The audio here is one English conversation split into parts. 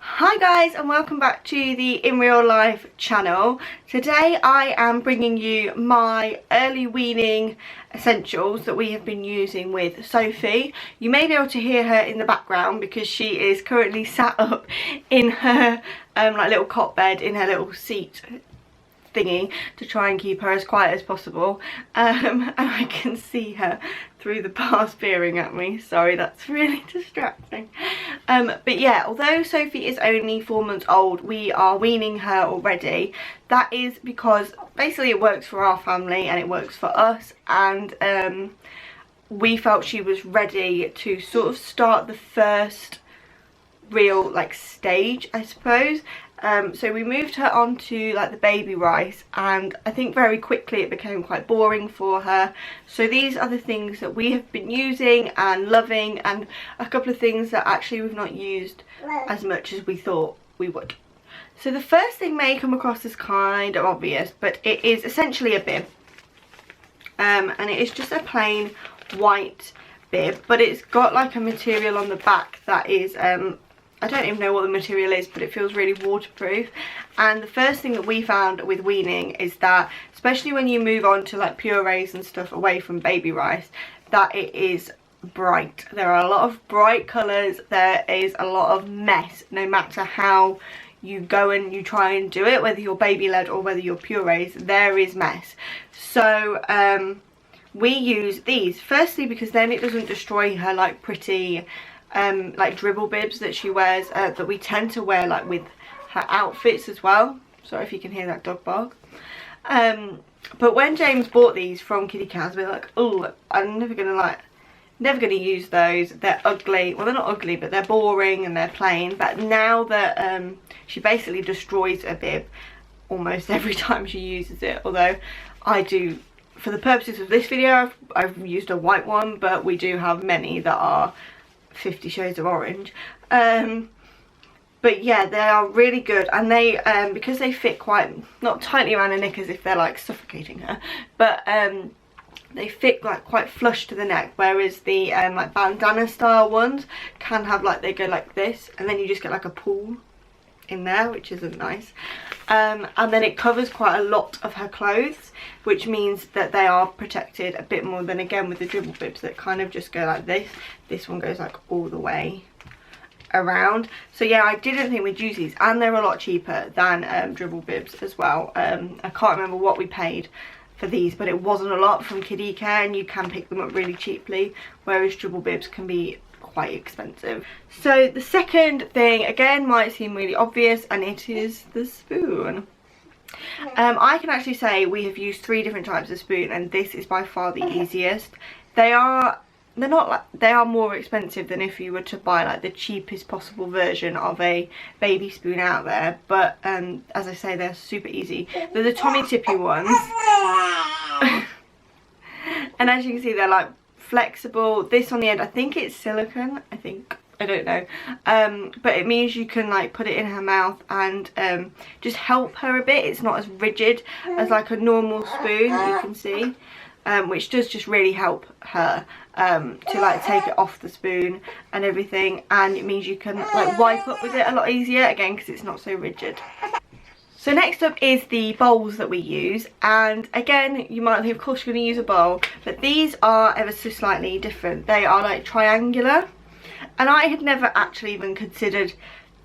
Hi guys, and welcome back to the In Real Life channel. Today I am bringing you my early weaning essentials that we have been using with Sophie. You may be able to hear her in the background because she is currently sat up in her like little cot bed in her little seat thingy to try and keep her as quiet as possible, and I can see her through the bars peering at me. Sorry, that's really distracting. But yeah, although Sophie is only 4 months old, we are weaning her already. That is because basically it works for our family and it works for us, and we felt she was ready to sort of start the first real like stage, I suppose. So we moved her onto like the baby rice, and I think very quickly it became quite boring for her. So these are the things that we have been using and loving, and a couple of things that actually we've not used as much as we thought we would. So the first thing may come across as kind of obvious, but it is essentially a bib, and it is just a plain white bib, but it's got like a material on the back that is I don't even know what the material is, but it feels really waterproof. And the first thing that we found with weaning is that, especially when you move on to like purees and stuff away from baby rice, that it is bright. There are a lot of bright colours, there is a lot of mess, no matter how you go and you try and do it, whether you're baby led or whether you're purees, there is mess. So we use these, firstly because then it doesn't destroy her like pretty like dribble bibs that she wears, that we tend to wear like with her outfits as well. Sorry if you can hear that dog bark. But when James bought these from Kitty Cows, we were like, oh, I'm never gonna use those, they're ugly. Well, they're not ugly, but they're boring and they're plain. But now that she basically destroys a bib almost every time she uses it, although I do, for the purposes of this video, I've used a white one, but we do have many that are 50 shades of orange. But yeah, they are really good, and they because they fit quite not tightly around her neck as if they're like suffocating her, but they fit like quite flush to the neck, whereas the like bandana style ones can have like, they go like this, and then you just get like a pool in there, which isn't nice. And then it covers quite a lot of her clothes, which means that they are protected a bit more than, again, with the dribble bibs that kind of just go like this. This one goes like all the way around. So yeah, I didn't think we'd use these, and they're a lot cheaper than dribble bibs as well. I can't remember what we paid for these, but it wasn't a lot from Kiddie Care, and you can pick them up really cheaply, whereas dribble bibs can be quite expensive. So the second thing, again, might seem really obvious, and it is the spoon. I can actually say we have used 3 different types of spoon, and this is by far the easiest. They are more expensive than if you were to buy like the cheapest possible version of a baby spoon out there, but as I say, they're super easy. They're the Tommy Tippy ones. And as you can see, they're like flexible. This on the end, I think it's silicone, I don't know, but it means you can like put it in her mouth and just help her a bit. It's not as rigid as like a normal spoon, you can see, which does just really help her to like take it off the spoon and everything, and it means you can like wipe up with it a lot easier, again, because it's not so rigid. So next up is the bowls that we use, and again, you might think of course you're going to use a bowl, but these are ever so slightly different. They are like triangular, and I had never actually even considered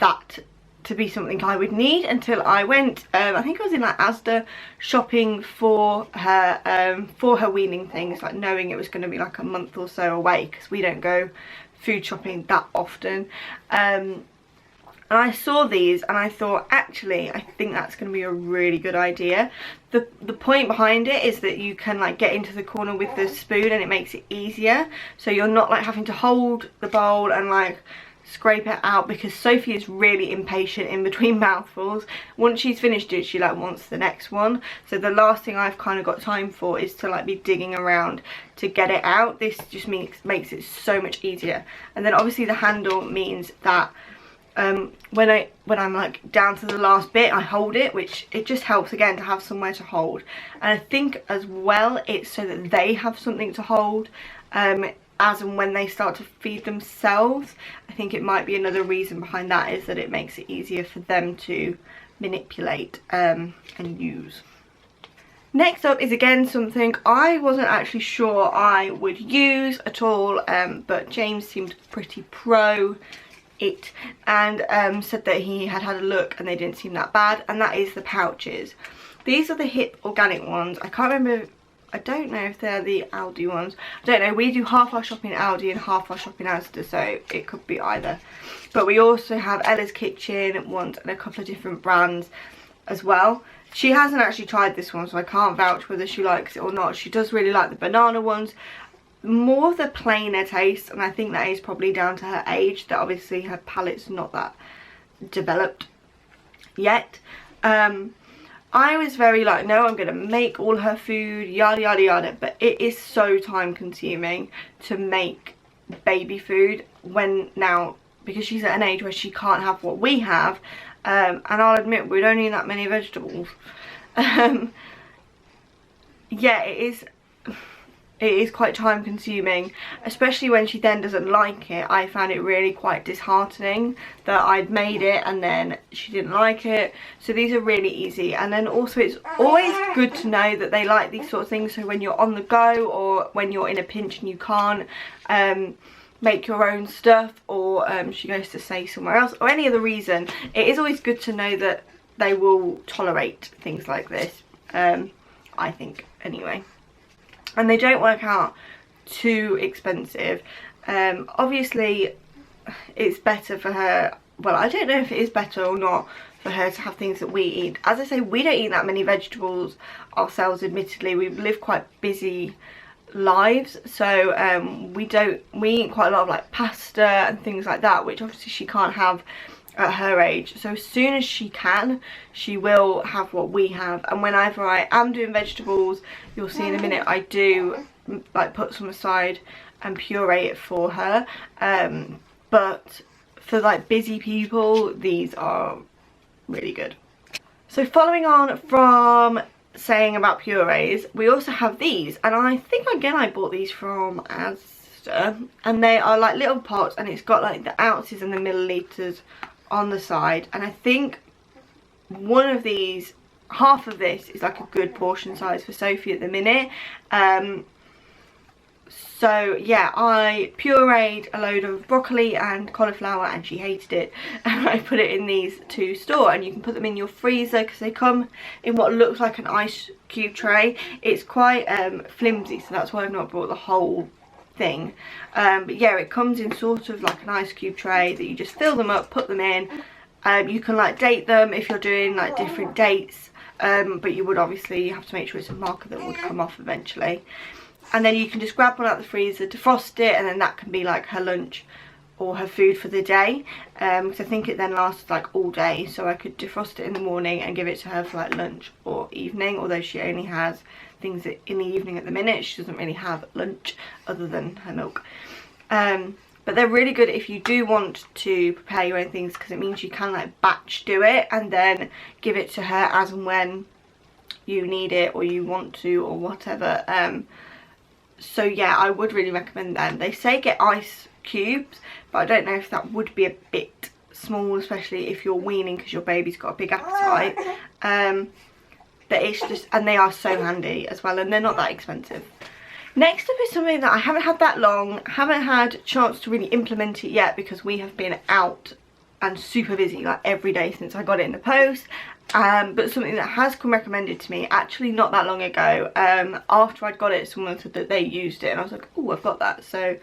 that to be something I would need until I went, I think I was in like Asda shopping for her weaning things, like knowing it was going to be like a month or so away, because we don't go food shopping that often. And I saw these and I thought, actually, I think that's going to be a really good idea. The point behind it is that you can like get into the corner with the spoon, and it makes it easier. So you're not like having to hold the bowl and like scrape it out, because Sophie is really impatient in between mouthfuls. Once she's finished it, she like wants the next one. So the last thing I've kind of got time for is to like be digging around to get it out. This just makes it so much easier. And then obviously the handle means that when I'm like down to the last bit, I hold it, which it just helps again to have somewhere to hold. And I think as well it's so that they have something to hold, as and when they start to feed themselves. I think it might be another reason behind that, is that it makes it easier for them to manipulate and use. Next up is again something I wasn't actually sure I would use at all, but James seemed pretty pro it and said that he had had a look and they didn't seem that bad, and that is the pouches. These are the Hip organic ones. I can't remember, I don't know if they're the Aldi ones. I don't know, we do half our shopping at Aldi and half our shopping at Asda, so it could be either. But we also have Ella's Kitchen ones and a couple of different brands as well. She hasn't actually tried this one, so I can't vouch whether she likes it or not. She does really like the banana ones. More of the plainer taste, and I think that is probably down to her age, that obviously her palate's not that developed yet. I was very like, no, I'm gonna make all her food, yada yada yada, but it is so time consuming to make baby food when now, because she's at an age where she can't have what we have, and I'll admit we don't eat that many vegetables. Yeah, it is quite time consuming, especially when she then doesn't like it. I found it really quite disheartening that I'd made it and then she didn't like it. So these are really easy, and then also it's always good to know that they like these sort of things, so when you're on the go or when you're in a pinch and you can't make your own stuff, or she goes to stay somewhere else, or any other reason, it is always good to know that they will tolerate things like this, I think anyway. And they don't work out too expensive. Obviously it's better for her, well, I don't know if it is better or not for her to have things that we eat. As I say, we don't eat that many vegetables ourselves, admittedly. We live quite busy lives, so we eat quite a lot of like pasta and things like that, which obviously she can't have at her age. So as soon as she can, she will have what we have. And whenever I am doing vegetables, you'll see in a minute, I do like put some aside and puree it for her, but for like busy people, these are really good. So following on from saying about purees, we also have these, and I think again I bought these from Asda, and they are like little pots, and it's got like the ounces and the milliliters on the side, and I think one of these, half of this is like a good portion size for Sophie at the minute. So yeah, I pureed a load of broccoli and cauliflower and she hated it, and I put it in these to store, and you can put them in your freezer because they come in what looks like an ice cube tray. It's quite flimsy, so that's why I've not brought the whole thing, but yeah, it comes in sort of like an ice cube tray that you just fill them up, put them in. You can like date them if you're doing like different dates, but you would obviously have to make sure it's a marker that would come off eventually. And then you can just grab one out of the freezer, defrost it, and then that can be like her lunch or her food for the day, because I think it then lasts like all day, so I could defrost it in the morning and give it to her for like lunch or evening, although she only has things in the evening at the minute. She doesn't really have lunch other than her milk, but they're really good if you do want to prepare your own things, because it means you can like batch do it and then give it to her as and when you need it or you want to or whatever. So yeah, I would really recommend them. They say get ice cubes, but I don't know if that would be a bit small, especially if you're weaning, because your baby's got a big appetite. But it's just, and they are so handy as well, and they're not that expensive. Next up is something that I haven't had that long, haven't had a chance to really implement it yet, because we have been out and super busy like every day since I got it in the post. But something that has come recommended to me actually not that long ago. After I'd got it, someone said that they used it, and I was like, oh, I've got that. So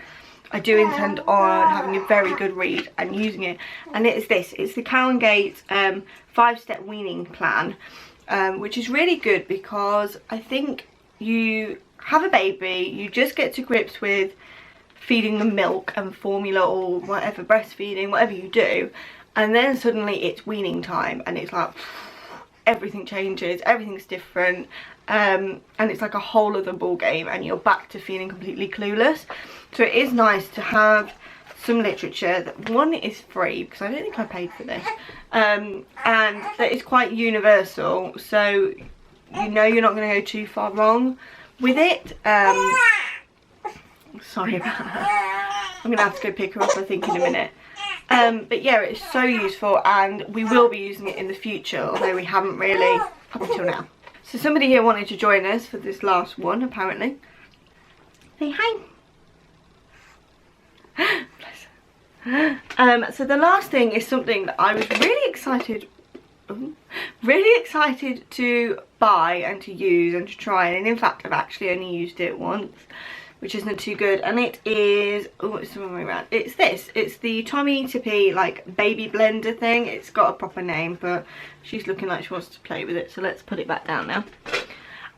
I do intend on having a very good read and using it, and it is this. It's the Cow & Gate 5-step weaning plan, which is really good, because I think you have a baby, you just get to grips with feeding them milk and formula or whatever, breastfeeding, whatever you do, and then suddenly it's weaning time, and it's like everything changes, everything's different, and it's like a whole other ball game, and you're back to feeling completely clueless. So it is nice to have some literature that, one, is free, because I don't think I paid for this, and that is quite universal, so you know you're not going to go too far wrong with it. Sorry about that. I'm gonna have to go pick her up, I think, in a minute. But yeah, it's so useful, and we will be using it in the future, although we haven't really up until now. So somebody here wanted to join us for this last one, apparently. Say hi. Bless her. So the last thing is something that I was really excited to buy and to use and to try, and in fact I've actually only used it once, which isn't too good, and it is, oh, it's the wrong way around. It's this. It's the Tommy Tippy like baby blender thing. It's got a proper name, but she's looking like she wants to play with it, so let's put it back down now.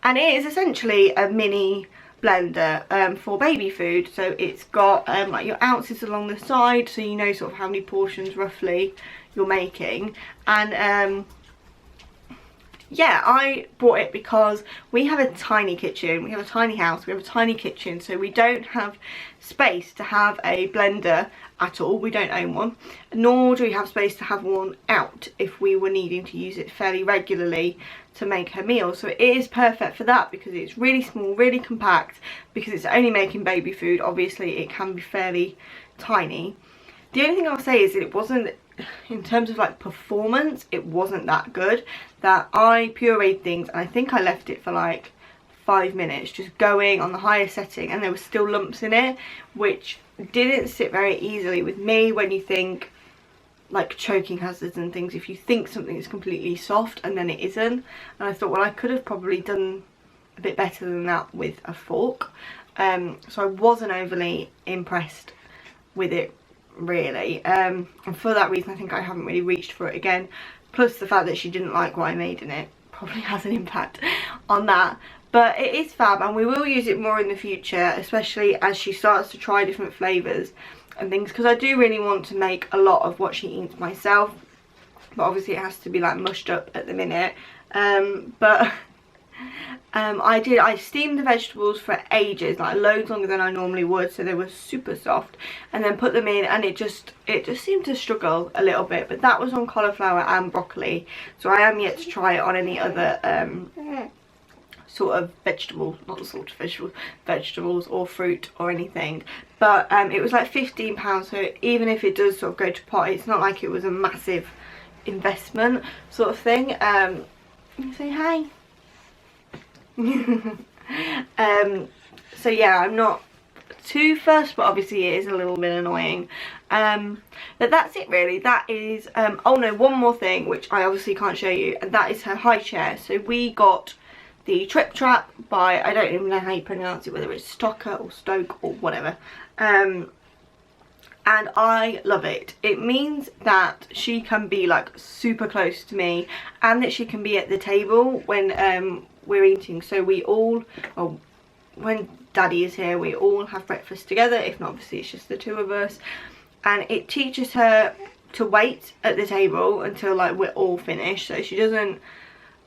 And it is essentially a mini blender for baby food. So it's got like your ounces along the side, so you know sort of how many portions roughly you're making. And yeah, I bought it because we have a tiny kitchen, we have a tiny house, we have a tiny kitchen, so we don't have space to have a blender at all. We don't own one, nor do we have space to have one out if we were needing to use it fairly regularly to make her meal. So it is perfect for that because it's really small, really compact, because it's only making baby food. Obviously it can be fairly tiny. The only thing I'll say is that it wasn't, in terms of like performance, it wasn't that good. That I pureed things and I think I left it for like 5 minutes just going on the highest setting, and there were still lumps in it, which didn't sit very easily with me when you think like choking hazards and things, if you think something is completely soft and then it isn't. And I thought, well, I could have probably done a bit better than that with a fork. So I wasn't overly impressed with it really, and for that reason I think I haven't really reached for it again, plus the fact that she didn't like what I made in it probably has an impact on that. But it is fab, and we will use it more in the future, especially as she starts to try different flavours and things, because I do really want to make a lot of what she eats myself, but obviously it has to be like mushed up at the minute. I steamed the vegetables for ages, like loads longer than I normally would, so they were super soft, and then put them in, and it just seemed to struggle a little bit. But that was on cauliflower and broccoli, so I am yet to try it on any other sort of vegetables, not sort of vegetables or fruit or anything. But it was like £15, so even if it does sort of go to pot, it's not like it was a massive investment sort of thing. You say hi. So yeah, I'm not too fussed, but obviously it is a little bit annoying. But that's it really. That is oh no, one more thing which I obviously can't show you, and that is her high chair. So we got the Trip Trap by, I don't even know how you pronounce it, whether it's Stocker or Stoke or whatever, and I love it. It means that she can be like super close to me, and that she can be at the table when we're eating. So we all, well, when Daddy is here, we all have breakfast together. If not, obviously it's just the two of us, and it teaches her to wait at the table until like we're all finished, so she doesn't,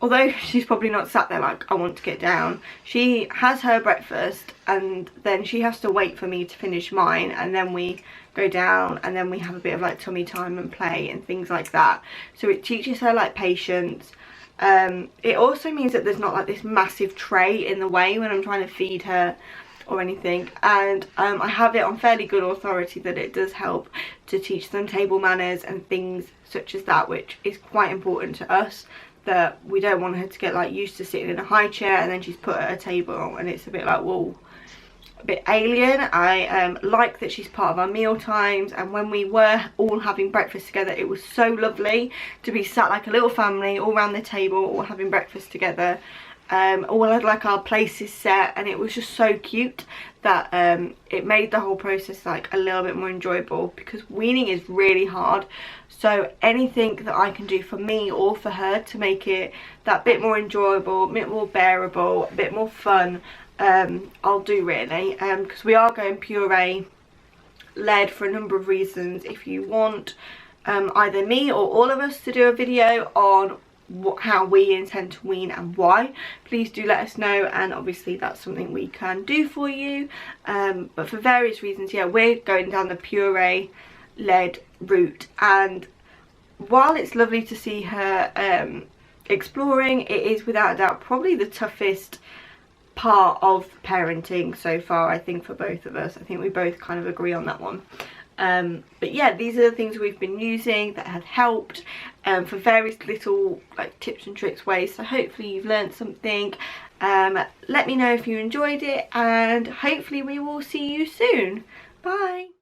although she's probably not sat there like I want to get down, she has her breakfast and then she has to wait for me to finish mine, and then we go down and then we have a bit of like tummy time and play and things like that. So it teaches her like patience. It also means that there's not like this massive tray in the way when I'm trying to feed her or anything, and I have it on fairly good authority that it does help to teach them table manners and things such as that, which is quite important to us, that we don't want her to get like used to sitting in a high chair and then she's put at a table and it's a bit like, whoa, a bit alien. I like that she's part of our meal times, and when we were all having breakfast together, it was so lovely to be sat like a little family all around the table, all having breakfast together. All had like our places set, and it was just so cute that it made the whole process like a little bit more enjoyable, because weaning is really hard. So anything that I can do for me or for her to make it that bit more enjoyable, a bit more bearable, a bit more fun, I'll do really, because we are going puree led for a number of reasons. If you want either me or all of us to do a video on how we intend to wean and why, please do let us know, and obviously that's something we can do for you. But for various reasons, yeah, we're going down the puree led route, and while it's lovely to see her exploring, it is without a doubt probably the toughest part of parenting so far, I think, for both of us. I think we both kind of agree on that one. But yeah, these are the things we've been using that have helped for various little like tips and tricks ways. So hopefully you've learned something. Let me know if you enjoyed it, and hopefully we will see you soon. Bye.